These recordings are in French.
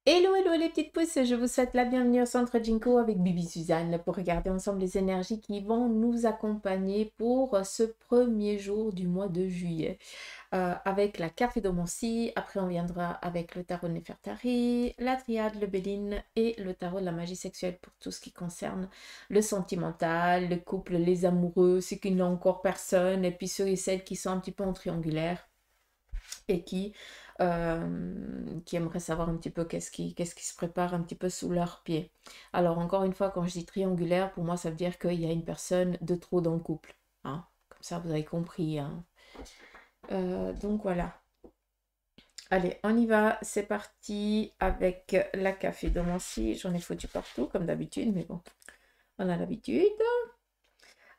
Hello, hello les petites pousses, je vous souhaite la bienvenue au centre Jinko avec Bibi Suzanne pour regarder ensemble les énergies qui vont nous accompagner pour ce premier jour du mois de juillet. Avec la Caphédomancie, après on viendra avec le tarot de Néfertari, la triade, le Béline et le tarot de la magie sexuelle pour tout ce qui concerne le sentimental, le couple, les amoureux, ceux qui n'ont encore personne et puis ceux et celles qui sont un petit peu en triangulaire et qui aimeraient savoir un petit peu qu'est-ce qui se prépare un petit peu sous leurs pieds. Alors encore une fois, quand je dis triangulaire, pour moi ça veut dire qu'il y a une personne de trop dans le couple, hein. Comme ça vous avez compris, hein. Donc voilà. Allez, on y va, c'est parti avec la Caphédomancie. J'en ai foutu partout comme d'habitude, mais bon, on a l'habitude.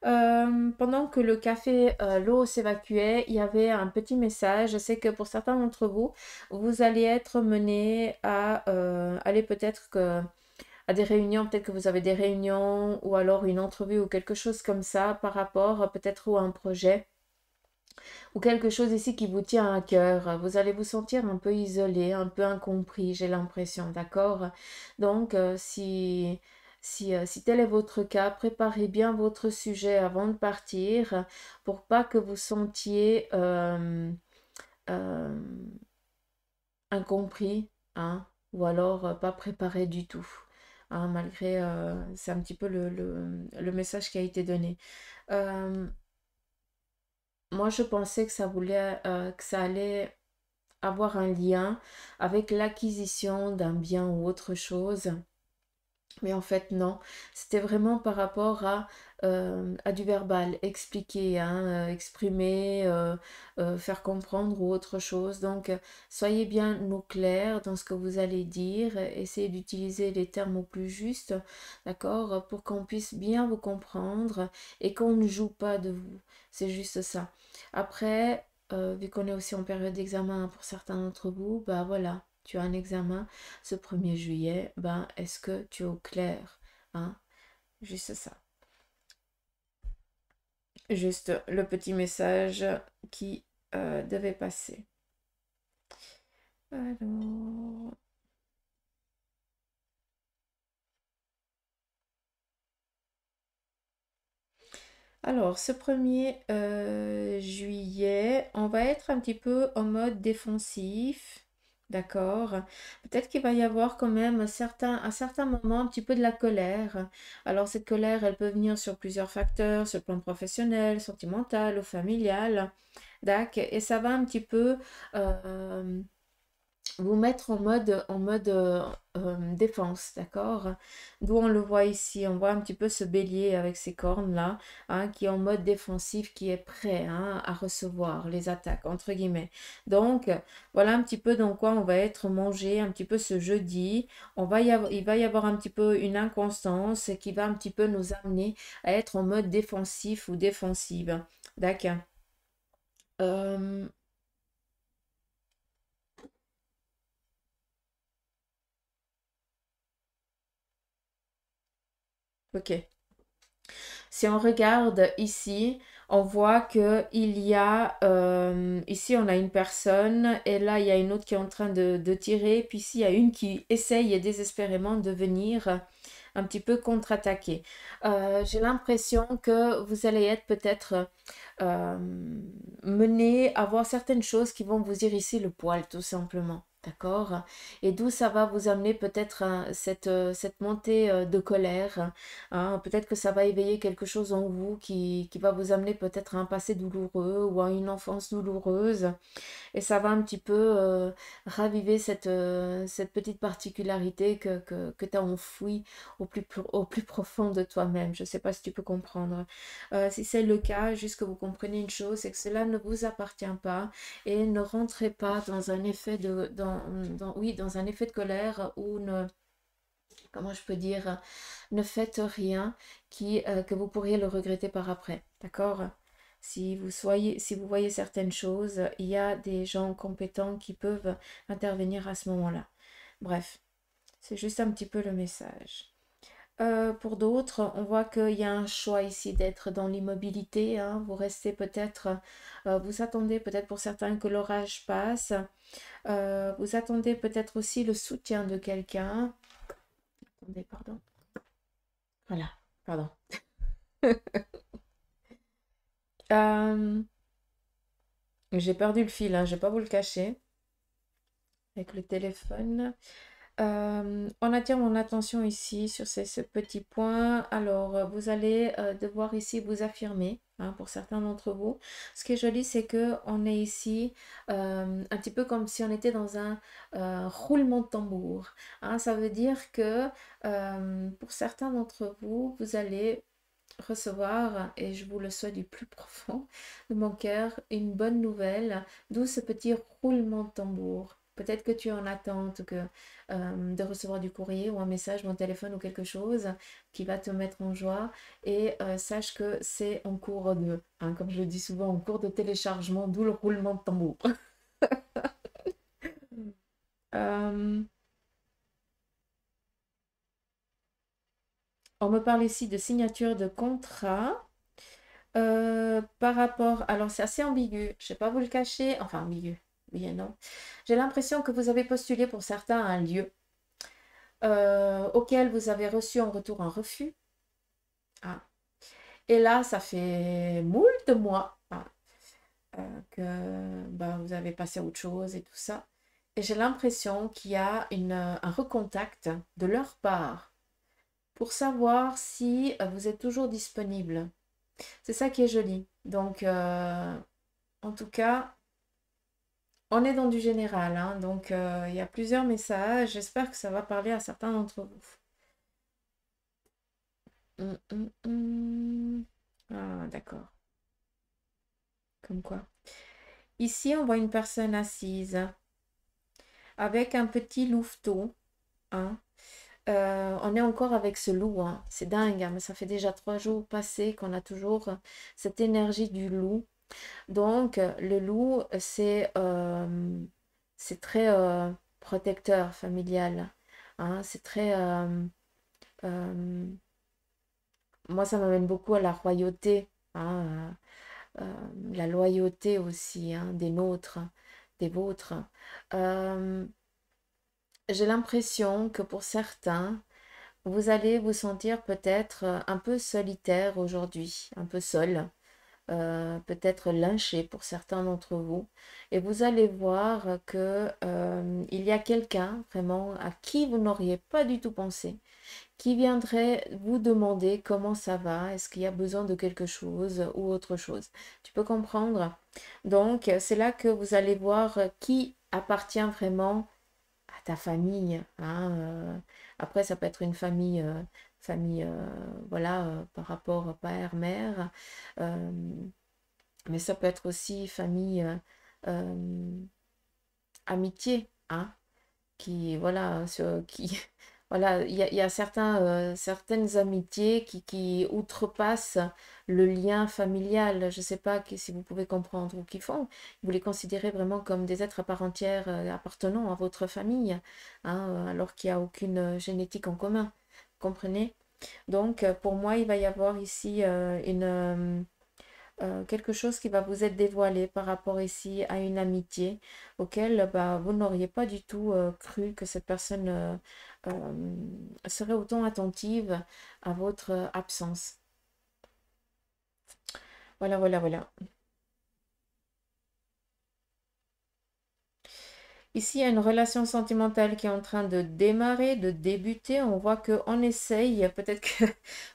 Pendant que le café, l'eau s'évacuait, il y avait un petit message. Je sais que pour certains d'entre vous, vous allez être menés à aller peut-être à des réunions, peut-être que vous avez des réunions ou alors une entrevue ou quelque chose comme ça par rapport peut-être à un projet ou quelque chose ici qui vous tient à cœur. Vous allez vous sentir un peu isolé, un peu incompris, j'ai l'impression, d'accord? Donc, si tel est votre cas, préparez bien votre sujet avant de partir pour pas que vous sentiez euh, incompris, hein, ou alors pas préparé du tout, hein, malgré, c'est un petit peu le message qui a été donné. Euh, Moi, je pensais que ça allait avoir un lien avec l'acquisition d'un bien ou autre chose. Mais en fait, non. C'était vraiment par rapport à du verbal, expliquer, hein, exprimer, faire comprendre ou autre chose. Donc, soyez bien au clair dans ce que vous allez dire. Essayez d'utiliser les termes au plus justes, d'accord, pour qu'on puisse bien vous comprendre et qu'on ne joue pas de vous. C'est juste ça. Après, vu qu'on est aussi en période d'examen pour certains d'entre vous, bah voilà, tu as un examen ce 1er juillet, ben est-ce que tu es au clair, hein? Juste ça. Juste le petit message qui devait passer. Alors, ce 1er juillet, on va être un petit peu en mode défensif. D'accord. Peut-être qu'il va y avoir quand même à certains moments un petit peu de la colère. Alors cette colère, elle peut venir sur plusieurs facteurs, sur le plan professionnel, sentimental ou familial. D'accord. Et ça va un petit peu euh, vous mettre en mode défense, d'accord? D'où on le voit ici, on voit un petit peu ce bélier avec ses cornes là, hein, qui est en mode défensif, qui est prêt, hein, à recevoir les attaques, entre guillemets. Donc, voilà un petit peu dans quoi on va être mangé un petit peu ce jeudi. Il va y avoir un petit peu une inconstance qui va un petit peu nous amener à être en mode défensif ou défensive. D'accord. Euh, ok. Si on regarde ici, on voit que il y a, ici on a une personne et là il y a une autre qui est en train de tirer, puis ici il y a une qui essaye désespérément de venir un petit peu contre-attaquer. J'ai l'impression que vous allez être peut-être euh, mené à voir certaines choses qui vont vous hérisser le poil tout simplement. D'accord? Et d'où ça va vous amener peut-être cette montée de colère, hein. Peut-être que ça va éveiller quelque chose en vous qui va vous amener peut-être à un passé douloureux ou à une enfance douloureuse. Et ça va un petit peu raviver cette petite particularité que tu as enfouie au plus profond de toi-même. Je ne sais pas si tu peux comprendre. Si c'est le cas, juste que vous compreniez une chose, c'est que cela ne vous appartient pas et ne rentrez pas dans un effet oui, dans un effet de colère ou ne, comment je peux dire, ne faites rien que vous pourriez le regretter par après. D'accord? Si vous voyez certaines choses, il y a des gens compétents qui peuvent intervenir à ce moment-là. Bref, c'est juste un petit peu le message. Pour d'autres, on voit qu'il y a un choix ici d'être dans l'immobilité, hein. Vous restez peut-être, vous attendez peut-être pour certains que l'orage passe. Vous attendez peut-être aussi le soutien de quelqu'un. Attendez, pardon. Voilà, pardon. J'ai perdu le fil, hein, je ne vais pas vous le cacher avec le téléphone. On attire mon attention ici sur ce petit point. Alors, vous allez devoir ici vous affirmer, hein, pour certains d'entre vous. Ce qui est joli, c'est que on est ici un petit peu comme si on était dans un roulement de tambour, hein. Ça veut dire que pour certains d'entre vous, vous allez recevoir, et je vous le souhaite du plus profond de mon cœur, une bonne nouvelle, d'où ce petit roulement de tambour. Peut-être que tu es en attente de recevoir du courrier ou un message ou un téléphone ou quelque chose qui va te mettre en joie, et sache que c'est en cours de, hein, comme je le dis souvent, en cours de téléchargement, d'où le roulement de tambour. Euh, on me parle ici de signature de contrat. Par rapport, alors c'est assez ambigu, je ne vais pas vous le cacher, enfin ambigu, oui et non. J'ai l'impression que vous avez postulé pour certains un lieu auquel vous avez reçu en retour un refus. Ah. Et là, ça fait moult mois, hein, que bah, vous avez passé à autre chose et tout ça. Et j'ai l'impression qu'il y a un recontact de leur part pour savoir si vous êtes toujours disponible. C'est ça qui est joli. Donc, en tout cas, on est dans du général, hein, donc il y a plusieurs messages. J'espère que ça va parler à certains d'entre vous. Ah, d'accord. Comme quoi. Ici, on voit une personne assise avec un petit louveteau, hein. On est encore avec ce loup, hein. C'est dingue, hein, mais ça fait déjà 3 jours passés qu'on a toujours cette énergie du loup. Donc, le loup, c'est très protecteur, familial, hein. C'est très... euh, moi, ça m'amène beaucoup à la royauté, hein, la loyauté aussi, hein, des nôtres, des vôtres. Euh, j'ai l'impression que pour certains, vous allez vous sentir peut-être un peu solitaire aujourd'hui, un peu seul. Peut-être lynché pour certains d'entre vous. Et vous allez voir que il y a quelqu'un vraiment à qui vous n'auriez pas du tout pensé, qui viendrait vous demander comment ça va, est-ce qu'il y a besoin de quelque chose ou autre chose. Tu peux comprendre? Donc, c'est là que vous allez voir qui appartient vraiment à ta famille, hein. Après, ça peut être une famille, voilà, par rapport à père, mère. euh, mais ça peut être aussi famille, euh, amitié, hein, qui, voilà, voilà, il y a certaines amitiés qui outrepassent le lien familial. Je ne sais pas si vous pouvez comprendre ou qui font. Vous les considérez vraiment comme des êtres à part entière, appartenant à votre famille, hein, alors qu'il n'y a aucune génétique en commun. Vous comprenez? Donc, pour moi, il va y avoir ici quelque chose qui va vous être dévoilé par rapport ici à une amitié auquel bah, vous n'auriez pas du tout cru que cette personne serait autant attentive à votre absence. Voilà, voilà, voilà. Ici, il y a une relation sentimentale qui est en train de démarrer, de débuter. On voit qu'on essaye, peut-être que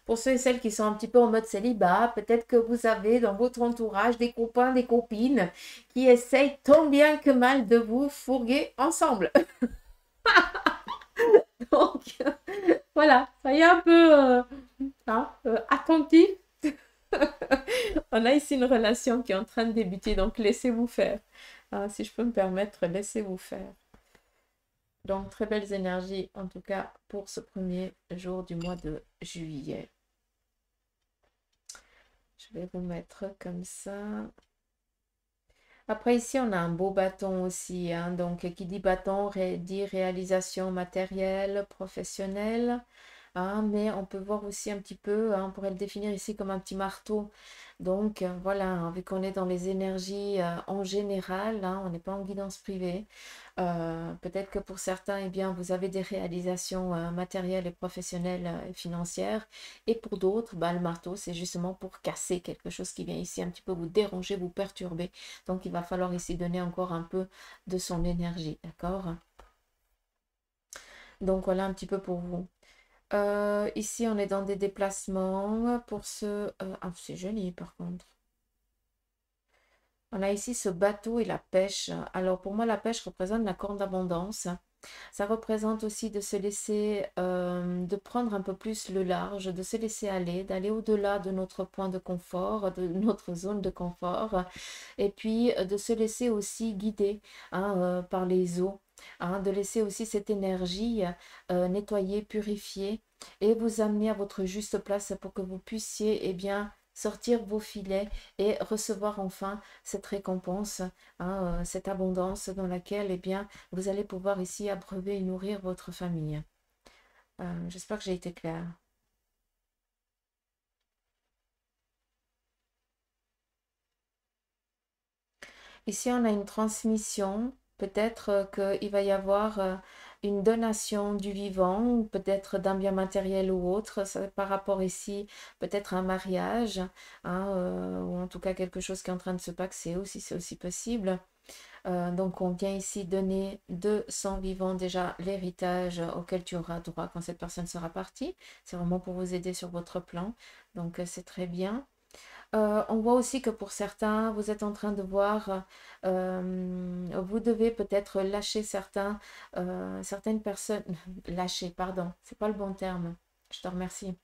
pour ceux et celles qui sont un petit peu en mode célibat, peut-être que vous avez dans votre entourage des copains, des copines qui essayent tant bien que mal de vous fourguer ensemble. Donc, voilà, soyez un peu hein, attentifs. On a ici une relation qui est en train de débuter, donc laissez-vous faire. Ah, si je peux me permettre, laissez-vous faire. Donc, très belles énergies, en tout cas, pour ce premier jour du mois de juillet. Je vais vous mettre comme ça. Après, ici, on a un beau bâton aussi, hein. Donc, qui dit bâton dit réalisation matérielle, professionnelle. hein, mais on peut voir aussi un petit peu, hein, on pourrait le définir ici comme un petit marteau. Donc voilà, hein, vu qu'on est dans les énergies en général, hein, on n'est pas en guidance privée. Peut-être que pour certains, eh bien, vous avez des réalisations matérielles et professionnelles et financières. Et pour d'autres, bah, le marteau, c'est justement pour casser quelque chose qui vient ici un petit peu vous déranger, vous perturber. Donc il va falloir ici donner encore un peu de son énergie, d'accord? Donc voilà un petit peu pour vous. Ici, on est dans des déplacements pour ce... ah, c'est joli par contre. On a ici ce bateau et la pêche. Alors pour moi, la pêche représente la corne d'abondance. Ça représente aussi de se laisser, de prendre un peu plus le large, de se laisser aller, d'aller au-delà de notre point de confort, de notre zone de confort, et puis de se laisser aussi guider, hein, par les eaux, hein, de laisser aussi cette énergie nettoyer, purifier et vous amener à votre juste place pour que vous puissiez, eh bien, sortir vos filets et recevoir enfin cette récompense, hein, cette abondance dans laquelle, eh bien, vous allez pouvoir ici abreuver et nourrir votre famille. J'espère que j'ai été claire. Ici, on a une transmission. Peut-être qu'il va y avoir une donation du vivant, ou peut-être d'un bien matériel ou autre, par rapport ici, peut-être un mariage, hein, ou en tout cas quelque chose qui est en train de se paxer aussi, c'est aussi possible. Donc, on vient ici donner de son vivant déjà l'héritage auquel tu auras droit quand cette personne sera partie. C'est vraiment pour vous aider sur votre plan. Donc, c'est très bien. On voit aussi que pour certains, vous êtes en train de voir, vous devez peut-être lâcher certaines personnes, lâcher, pardon, c'est pas le bon terme. Je te remercie.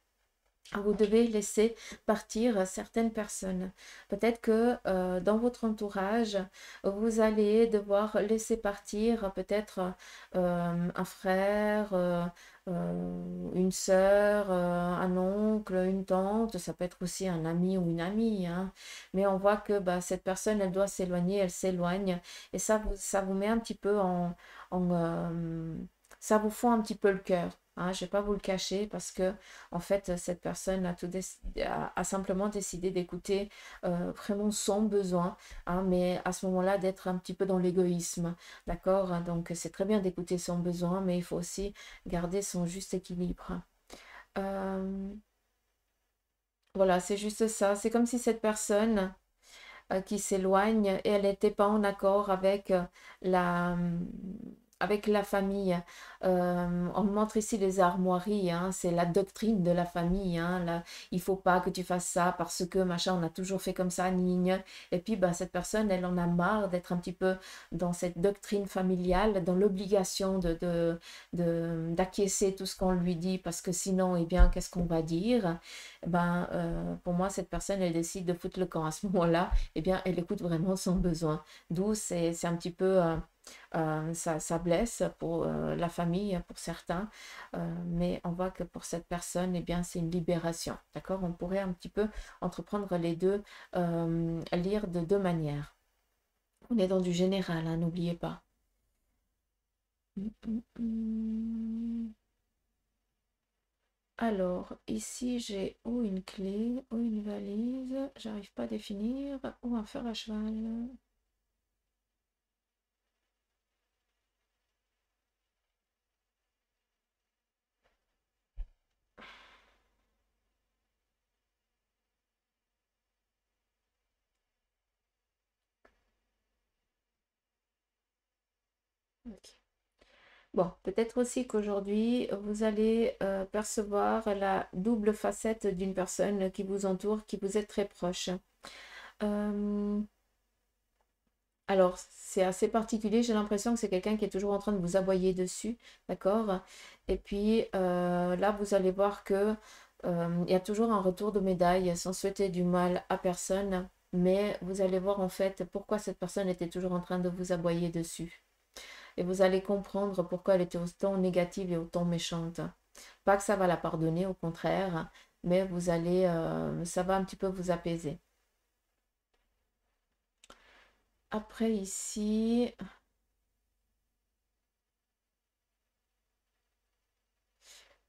Vous devez laisser partir certaines personnes. Peut-être que dans votre entourage, vous allez devoir laisser partir peut-être un frère, une sœur, un oncle, une tante. Ça peut être aussi un ami ou une amie, hein. Mais on voit que bah, cette personne, elle doit s'éloigner, elle s'éloigne. Et ça vous met un petit peu ça vous fond un petit peu le cœur. Hein, je ne vais pas vous le cacher parce que en fait, cette personne a simplement décidé d'écouter vraiment son besoin, hein, mais à ce moment-là, d'être un petit peu dans l'égoïsme, d'accord? Donc, c'est très bien d'écouter son besoin, mais il faut aussi garder son juste équilibre. Euh, voilà, c'est juste ça. C'est comme si cette personne qui s'éloigne et elle n'était pas en accord la, avec la famille. On montre ici les armoiries, hein, c'est la doctrine de la famille. Hein, il faut pas que tu fasses ça parce que machin, on a toujours fait comme ça, nigne. Et puis bah, cette personne, elle en a marre d'être un petit peu dans cette doctrine familiale, dans l'obligation d'acquiescer tout ce qu'on lui dit parce que sinon, eh bien, qu'est-ce qu'on va dire? Ben, pour moi, cette personne, elle décide de foutre le camp à ce moment-là, eh bien, elle écoute vraiment son besoin. D'où c'est un petit peu, ça blesse pour la famille, pour certains, mais on voit que pour cette personne, eh bien, c'est une libération. D'accord? On pourrait un petit peu entreprendre les deux, lire de deux manières. On est dans du général, hein, n'oubliez pas. Alors, ici, j'ai ou une clé, ou une valise, j'arrive pas à définir, ou un fer à cheval. Ok. Bon, peut-être aussi qu'aujourd'hui, vous allez percevoir la double facette d'une personne qui vous entoure, qui vous est très proche. Euh, alors, c'est assez particulier, j'ai l'impression que c'est quelqu'un qui est toujours en train de vous aboyer dessus, d'accord? Et puis là, vous allez voir que il y a toujours un retour de médaille sans souhaiter du mal à personne, mais vous allez voir en fait pourquoi cette personne était toujours en train de vous aboyer dessus. Et vous allez comprendre pourquoi elle était autant négative et autant méchante. Pas que ça va la pardonner, au contraire, mais ça va un petit peu vous apaiser. Après ici,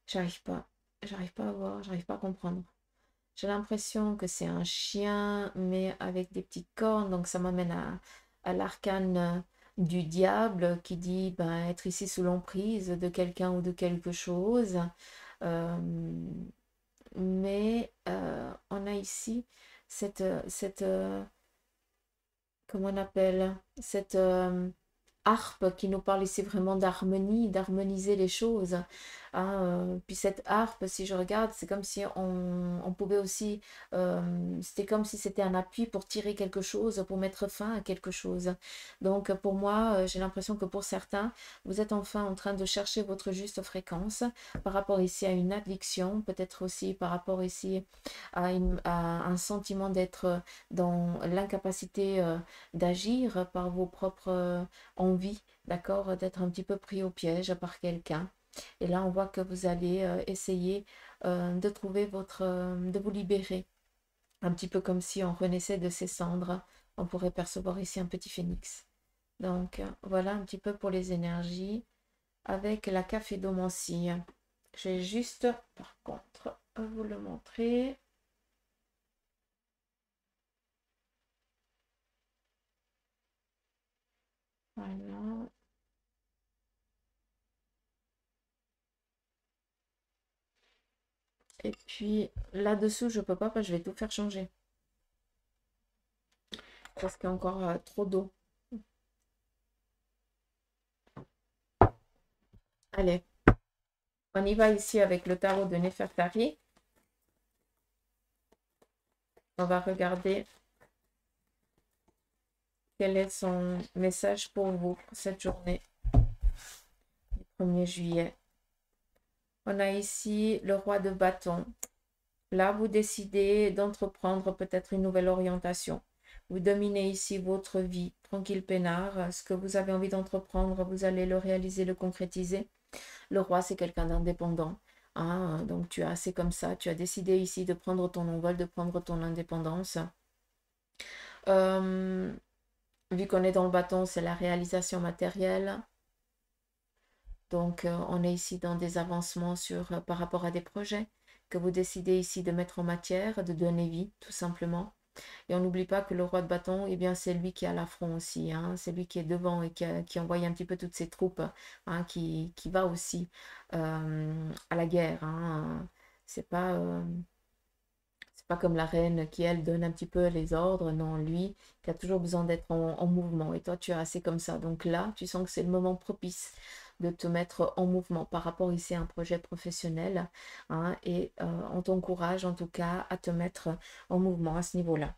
j'arrive pas. j'arrive pas à voir, j'arrive pas à comprendre. J'ai l'impression que c'est un chien, mais avec des petites cornes. Donc ça m'amène à l'arcane du diable qui dit ben, être ici sous l'emprise de quelqu'un ou de quelque chose. Euh, mais on a ici cette comment on appelle, cette harpe qui nous parle ici vraiment d'harmonie, d'harmoniser les choses. Hein, puis cette harpe, si je regarde, c'est comme si on pouvait aussi, c'était comme si c'était un appui pour tirer quelque chose, pour mettre fin à quelque chose. Donc pour moi, j'ai l'impression que pour certains, vous êtes enfin en train de chercher votre juste fréquence par rapport ici à une addiction, peut-être aussi par rapport ici à un sentiment d'être dans l'incapacité d'agir par vos propres envies, d'accord, d'être un petit peu pris au piège par quelqu'un. Et là, on voit que vous allez essayer de trouver de vous libérer, un petit peu comme si on renaissait de ses cendres. On pourrait percevoir ici un petit phénix. Donc, voilà un petit peu pour les énergies avec la caphédomancie. Je vais juste, par contre, vous le montrer. Voilà. Et puis là-dessous, je peux pas parce que je vais tout faire changer. Parce qu'il y a encore trop d'eau. Allez, on y va ici avec le tarot de Nefertari. On va regarder quel est son message pour vous pour cette journée du 1er juillet. On a ici le roi de bâton. Là, vous décidez d'entreprendre peut-être une nouvelle orientation. Vous dominez ici votre vie, tranquille peinard. Ce que vous avez envie d'entreprendre, vous allez le réaliser, le concrétiser. Le roi, c'est quelqu'un d'indépendant. Hein, donc tu as assez comme ça. Tu as décidé ici de prendre ton envol, de prendre ton indépendance. Vu qu'on est dans le bâton, c'est la réalisation matérielle. Donc, on est ici dans des avancements par rapport à des projets que vous décidez ici de mettre en matière, de donner vie, tout simplement. Et on n'oublie pas que le roi de bâton, eh bien, c'est lui qui a l'affront aussi. Hein, c'est lui qui est devant et qui envoie un petit peu toutes ses troupes, hein, qui va aussi à la guerre. Hein. C'est pas, c'est pas comme la reine qui, elle, donne un petit peu les ordres. Non, lui, qui a toujours besoin d'être en mouvement. Et toi, tu es assez comme ça. Donc là, tu sens que c'est le moment propice de te mettre en mouvement par rapport ici à un projet professionnel. Hein, et on t'encourage en tout cas à te mettre en mouvement à ce niveau-là.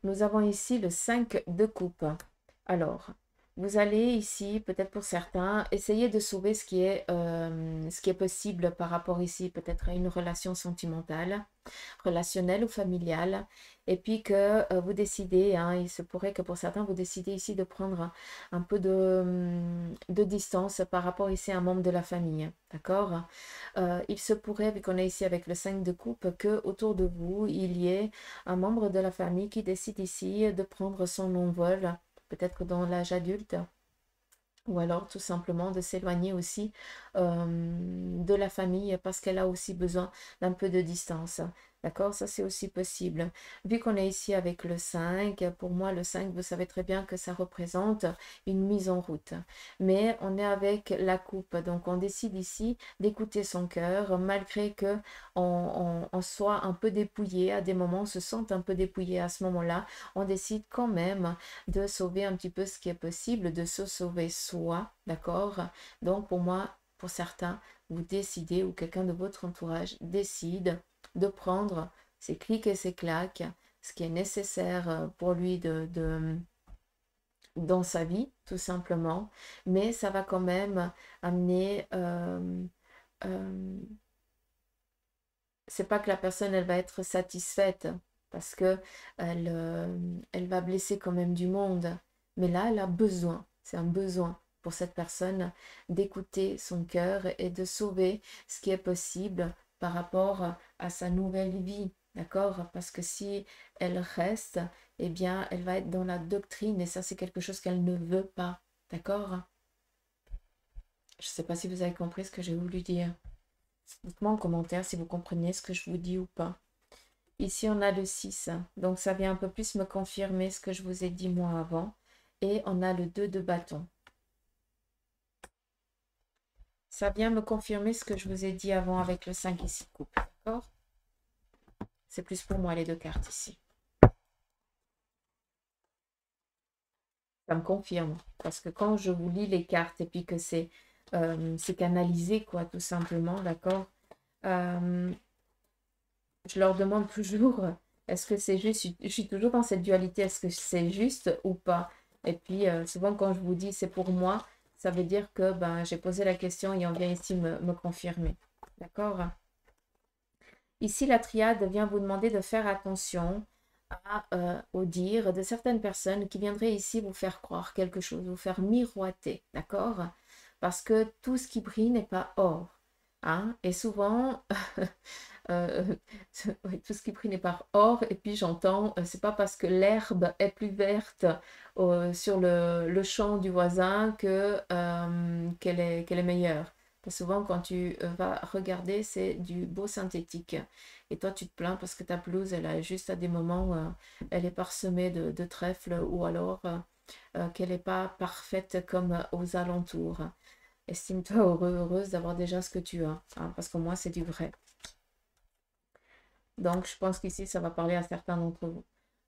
Nous avons ici le 5 de coupe. Alors, vous allez ici, peut-être pour certains, essayer de sauver ce qui est possible par rapport ici, peut-être à une relation sentimentale, relationnelle ou familiale. Et puis que vous décidez, hein, il se pourrait que pour certains, vous décidez ici de prendre un peu de distance par rapport ici à un membre de la famille. D'accord? Il se pourrait, vu qu'on est ici avec le 5 de coupe, que autour de vous, il y ait un membre de la famille qui décide ici de prendre son envol, peut-être dans l'âge adulte, ou alors tout simplement de s'éloigner aussi de la famille parce qu'elle a aussi besoin d'un peu de distance. D'accord? Ça, c'est aussi possible. Vu qu'on est ici avec le 5, pour moi, le 5, vous savez très bien que ça représente une mise en route. Mais on est avec la coupe. Donc, on décide ici d'écouter son cœur, malgré que on soit un peu dépouillé à des moments, on se sente un peu dépouillé à ce moment-là. On décide quand même de sauver un petit peu ce qui est possible, de se sauver soi, d'accord? Donc pour moi, pour certains, vous décidez ou quelqu'un de votre entourage décide de prendre ses clics et ses claques, ce qui est nécessaire pour lui dans sa vie, tout simplement, mais ça va quand même amener euh, c'est pas que la personne elle va être satisfaite parce que elle va blesser quand même du monde. Mais là, elle a besoin, c'est un besoin pour cette personne d'écouter son cœur et de sauver ce qui est possible par rapport à sa nouvelle vie. D'accord? Parce que si elle reste, eh bien, elle va être dans la doctrine et ça, c'est quelque chose qu'elle ne veut pas. D'accord? Je ne sais pas si vous avez compris ce que j'ai voulu dire. Dites-moi en commentaire si vous comprenez ce que je vous dis ou pas. Ici, on a le 6. Donc, ça vient un peu plus me confirmer ce que je vous ai dit moi avant. Et on a le 2 de bâton. Ça vient me confirmer ce que je vous ai dit avant avec le 5 ici de coupe. D'accord? C'est plus pour moi les deux cartes ici. Ça me confirme. Parce que quand je vous lis les cartes et puis que c'est canalisé, quoi, tout simplement, d'accord? Je leur demande toujours, est-ce que c'est juste? Je suis toujours dans cette dualité, est-ce que c'est juste ou pas? Et puis, souvent, quand je vous dis c'est pour moi, ça veut dire que ben, j'ai posé la question et on vient ici me confirmer. D'accord? Ici, la triade vient vous demander de faire attention au dire de certaines personnes qui viendraient ici vous faire croire quelque chose, vous faire miroiter, d'accord? Parce que tout ce qui brille n'est pas or. Hein? Et souvent, ouais, tout ce qui brille n'est pas or. Et puis j'entends, c'est pas parce que l'herbe est plus verte sur le champ du voisin que, qu'elle est meilleure. Parce que souvent, quand tu vas regarder, c'est du beau synthétique. Et toi, tu te plains parce que ta pelouse, elle a juste à des moments où elle est parsemée de trèfles ou alors qu'elle n'est pas parfaite comme aux alentours. Estime-toi heureux, heureuse d'avoir déjà ce que tu as, hein, parce que moi, c'est du vrai. Donc, je pense qu'ici, ça va parler à certains d'entre vous.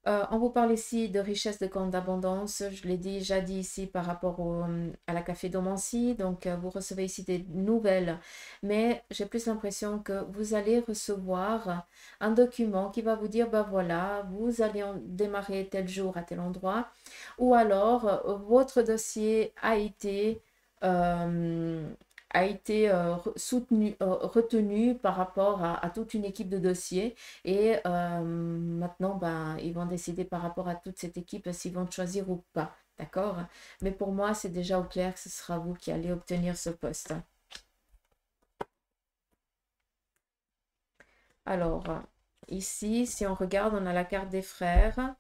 On vous parle ici de richesse de compte d'abondance. Je l'ai déjà dit ici par rapport à la café Domancy. Donc, vous recevez ici des nouvelles. Mais j'ai plus l'impression que vous allez recevoir un document qui va vous dire, ben voilà, vous allez démarrer tel jour à tel endroit. Ou alors, votre dossier a été soutenu, retenu par rapport à toute une équipe de dossiers. Et maintenant, ben, ils vont décider par rapport à toute cette équipe s'ils vont te choisir ou pas. D'accord? Mais pour moi, c'est déjà au clair que ce sera vous qui allez obtenir ce poste. Alors, ici, si on regarde, on a la carte des frères.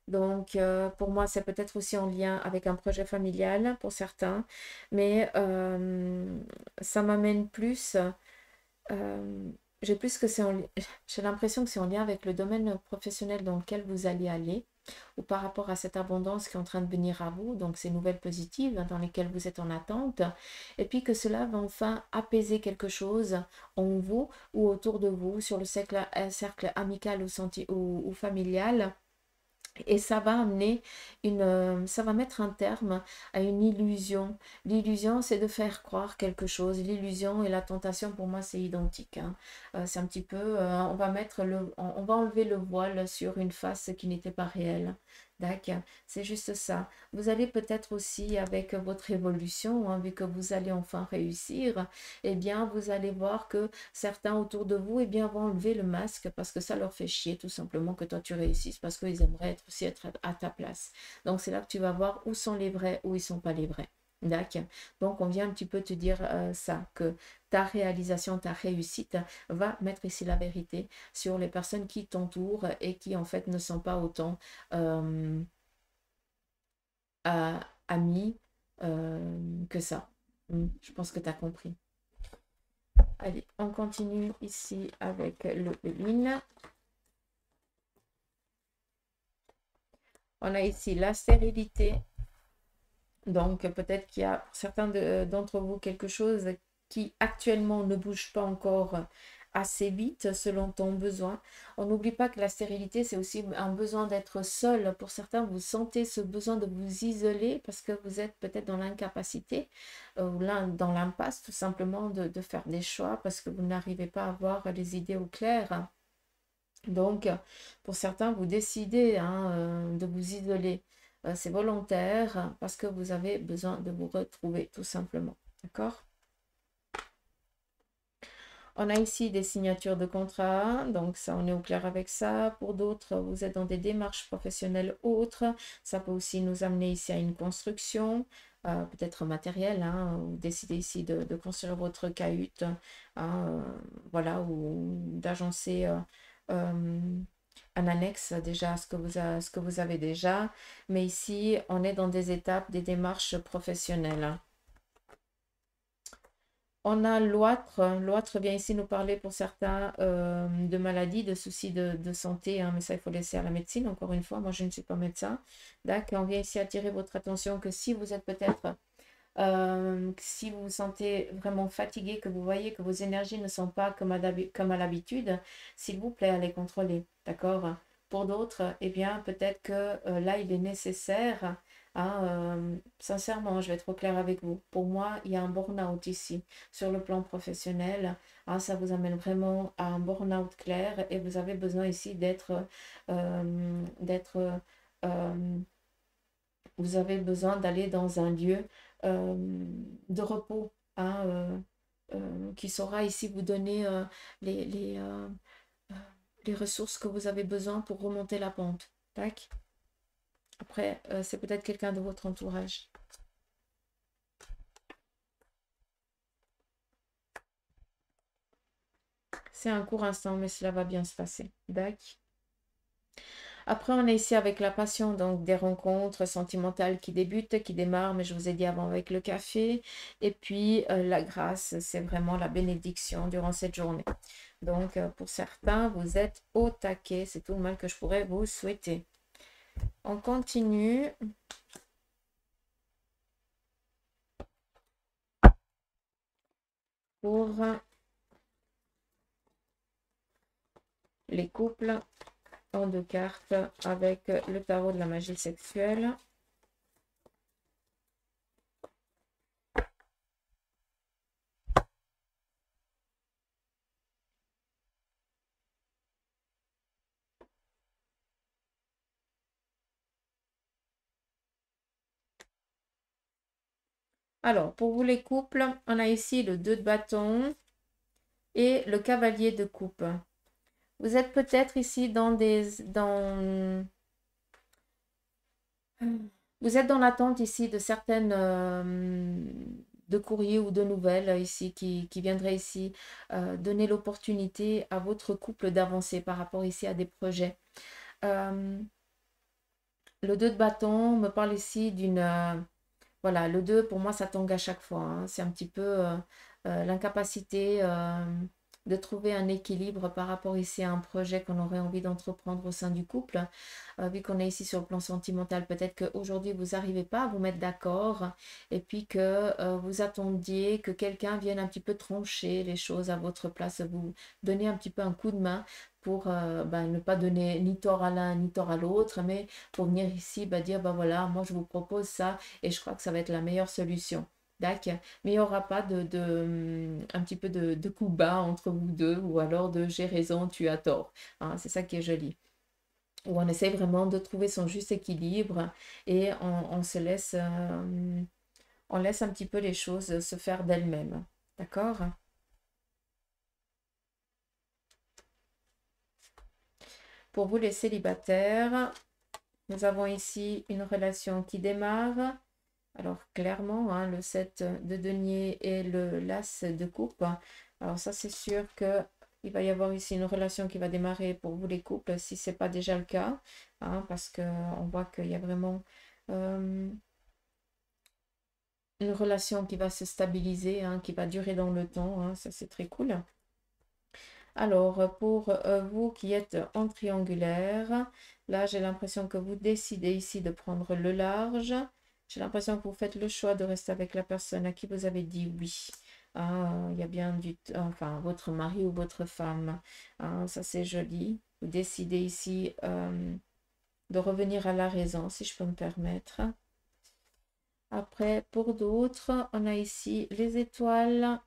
Donc, pour moi, c'est peut-être aussi en lien avec un projet familial pour certains. Mais ça m'amène plus j'ai plus que c'est j'ai l'impression que c'est en lien avec le domaine professionnel dans lequel vous allez aller ou par rapport à cette abondance qui est en train de venir à vous, donc ces nouvelles positives dans lesquelles vous êtes en attente, et puis que cela va enfin apaiser quelque chose en vous ou autour de vous, sur le cercle amical ou familial. Et ça va amener ça va mettre un terme à une illusion. L'illusion, c'est de faire croire quelque chose. L'illusion et la tentation, pour moi, c'est identique. Hein. C'est un petit peu, on va on va enlever le voile sur une face qui n'était pas réelle. D'accord, c'est juste ça. Vous allez peut-être aussi, avec votre évolution, hein, vu que vous allez enfin réussir, eh bien, vous allez voir que certains autour de vous, eh bien, vont enlever le masque parce que ça leur fait chier tout simplement que toi tu réussisses parce qu'ils aimeraient aussi être à ta place. Donc, c'est là que tu vas voir où sont les vrais, où ils ne sont pas les vrais. D'accord. Donc, on vient un petit peu te dire ça, que ta réalisation, ta réussite va mettre ici la vérité sur les personnes qui t'entourent et qui, en fait, ne sont pas autant amis que ça. Je pense que tu as compris. Allez, on continue ici avec le Béline. On a ici la stérilité. Donc, peut-être qu'il y a pour certains d'entre vous quelque chose qui actuellement ne bouge pas encore assez vite selon ton besoin. On n'oublie pas que la stérilité, c'est aussi un besoin d'être seul. Pour certains, vous sentez ce besoin de vous isoler parce que vous êtes peut-être dans l'incapacité ou dans l'impasse tout simplement de faire des choix parce que vous n'arrivez pas à avoir les idées au clair. Donc, pour certains, vous décidez hein, de vous isoler. C'est volontaire parce que vous avez besoin de vous retrouver, tout simplement. D'accord? On a ici des signatures de contrat, donc ça, on est au clair avec ça. Pour d'autres, vous êtes dans des démarches professionnelles autres. Ça peut aussi nous amener ici à une construction, peut-être matérielle. Hein, vous décidez ici de construire votre cahute, hein, voilà, ou d'agencer un annexe déjà à ce que vous avez déjà. Mais ici, on est dans des étapes, des démarches professionnelles. On a l'autre. L'autre vient ici nous parler pour certains de maladies, de soucis de santé, hein, mais ça, il faut laisser à la médecine. Encore une fois, moi, je ne suis pas médecin. D'accord, on vient ici attirer votre attention que si vous êtes peut-être, si vous vous sentez vraiment fatigué, que vous voyez que vos énergies ne sont pas comme à l'habitude, s'il vous plaît, allez contrôler. D'accord? Pour d'autres, eh bien, peut-être que là, il est nécessaire. Hein, sincèrement, je vais être au clair avec vous. Pour moi, il y a un burn-out ici, sur le plan professionnel. Hein, ça vous amène vraiment à un burn-out clair et vous avez besoin ici d'être, euh, vous avez besoin d'aller dans un lieu de repos, hein, qui saura ici vous donner les, les, euh, euh, les ressources que vous avez besoin pour remonter la pente. Tac. Après, c'est peut-être quelqu'un de votre entourage. C'est un court instant, mais cela va bien se passer. D'accord. Après, on est ici avec la passion, donc des rencontres sentimentales qui débutent, qui démarrent, mais je vous ai dit avant avec le café. Et puis, la grâce, c'est vraiment la bénédiction durant cette journée. Donc, pour certains, vous êtes au taquet. C'est tout le mal que je pourrais vous souhaiter. On continue. Pour les couples en 2 cartes avec le tarot de la magie sexuelle. Alors, pour vous les couples, on a ici le 2 de bâton et le cavalier de coupe. Vous êtes peut-être ici vous êtes dans l'attente ici de certaines de courriers ou de nouvelles ici qui viendraient ici donner l'opportunité à votre couple d'avancer par rapport ici à des projets. Le 2 de bâton me parle ici d'une voilà, le 2, pour moi, ça tangue à chaque fois. Hein. C'est un petit peu l'incapacité de trouver un équilibre par rapport ici à un projet qu'on aurait envie d'entreprendre au sein du couple. Vu qu'on est ici sur le plan sentimental, peut-être qu'aujourd'hui, vous n'arrivez pas à vous mettre d'accord et puis que vous attendiez que quelqu'un vienne un petit peu trancher les choses à votre place, vous donner un petit peu un coup de main pour ne pas donner ni tort à l'un ni tort à l'autre, mais pour venir ici dire, voilà, moi je vous propose ça et je crois que ça va être la meilleure solution. D'accord. Mais il n'y aura pas un petit peu de coup bas entre vous deux ou alors de j'ai raison, tu as tort. Hein, c'est ça qui est joli. Où on essaie vraiment de trouver son juste équilibre et on se laisse, on laisse un petit peu les choses se faire d'elles-mêmes. D'accord? Pour vous les célibataires, nous avons ici une relation qui démarre. Alors clairement, hein, le 7 de denier et le l'as de coupe. Alors ça, c'est sûr que il va y avoir ici une relation qui va démarrer pour vous les couples, si ce n'est pas déjà le cas. Hein, parce qu'on voit qu'il y a vraiment une relation qui va se stabiliser, hein, qui va durer dans le temps. Hein, ça, c'est très cool. Alors, pour vous qui êtes en triangulaire, là, j'ai l'impression que vous décidez ici de prendre le large. J'ai l'impression que vous faites le choix de rester avec la personne à qui vous avez dit oui. Ah, il y a bien enfin, votre mari ou votre femme. Ah, ça, c'est joli. Vous décidez ici de revenir à la raison, si je peux me permettre. Après, pour d'autres, on a ici les étoiles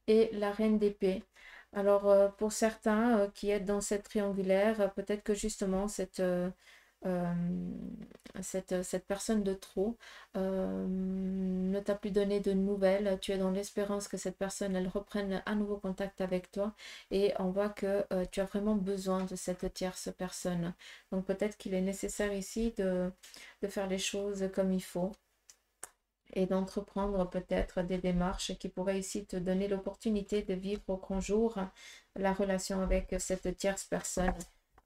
et la reine d'épée. Alors, pour certains qui êtes dans cette triangulaire, peut-être que justement euh, cette personne de trop ne t'a plus donné de nouvelles. Tu es dans l'espérance que cette personne, elle reprenne à nouveau contact avec toi. Et on voit que tu as vraiment besoin de cette tierce personne. Donc, peut-être qu'il est nécessaire ici de faire les choses comme il faut et d'entreprendre peut-être des démarches qui pourraient ici te donner l'opportunité de vivre au grand jour la relation avec cette tierce personne.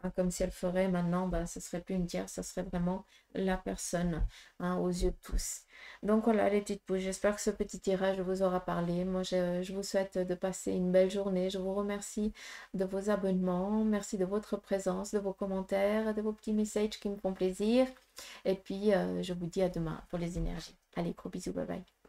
hein, comme si elle ferait maintenant, ben, ce serait plus une tierce, ça serait vraiment la personne, hein, aux yeux de tous. Donc voilà les petites pouces, j'espère que ce petit tirage vous aura parlé. Moi je vous souhaite de passer une belle journée. Je vous remercie de vos abonnements, merci de votre présence, de vos commentaires, de vos petits messages qui me font plaisir. Et puis je vous dis à demain pour les énergies. Allez, gros bisous, bye bye.